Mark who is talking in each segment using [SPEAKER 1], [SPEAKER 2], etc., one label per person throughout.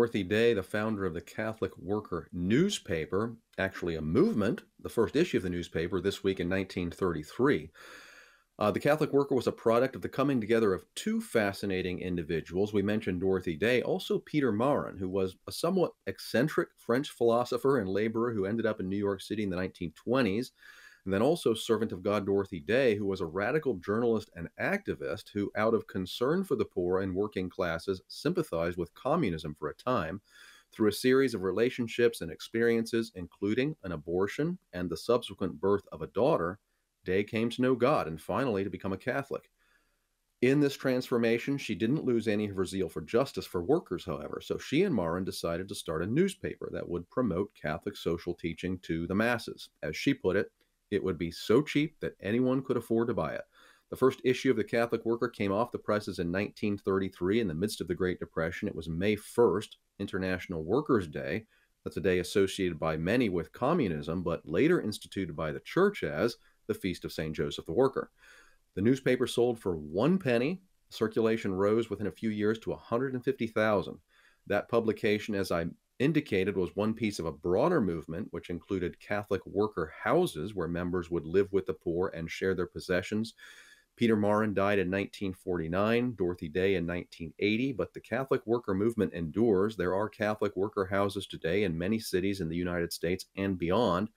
[SPEAKER 1] Dorothy Day, the founder of the Catholic Worker newspaper, actually a movement, the first issue of the newspaper this week in 1933. The Catholic Worker was a product of the coming together of two fascinating individuals. We mentioned Dorothy Day, also Peter Maurin, who was a somewhat eccentric French philosopher and laborer who ended up in New York City in the 1920s. And then also Servant of God Dorothy Day, who was a radical journalist and activist who, out of concern for the poor and working classes, sympathized with communism for a time. Through a series of relationships and experiences, including an abortion and the subsequent birth of a daughter, Day came to know God and finally to become a Catholic. In this transformation, she didn't lose any of her zeal for justice for workers, however, so she and Maurin decided to start a newspaper that would promote Catholic social teaching to the masses. As she put it, it would be so cheap that anyone could afford to buy it. The first issue of the Catholic Worker came off the presses in 1933 in the midst of the Great Depression. It was May 1st, International Workers' Day. That's a day associated by many with communism, but later instituted by the church as the Feast of St. Joseph the Worker. The newspaper sold for 1 penny. Circulation rose within a few years to 150,000. That publication, as I indicated, was one piece of a broader movement, which included Catholic worker houses where members would live with the poor and share their possessions. Peter Maurin died in 1949, Dorothy Day in 1980, but the Catholic worker movement endures. There are Catholic worker houses today in many cities in the United States and beyond,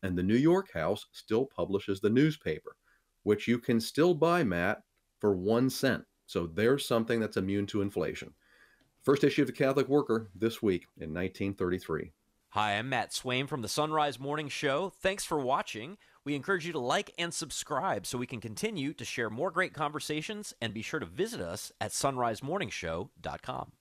[SPEAKER 1] and the New York House still publishes the newspaper, which you can still buy, Matt, for 1 cent. So there's something that's immune to inflation. First issue of the Catholic Worker this week in 1933.
[SPEAKER 2] Hi, I'm Matt Swaim from the Sunrise Morning Show. Thanks for watching. We encourage you to like and subscribe so we can continue to share more great conversations, and be sure to visit us at sunrisemorningshow.com.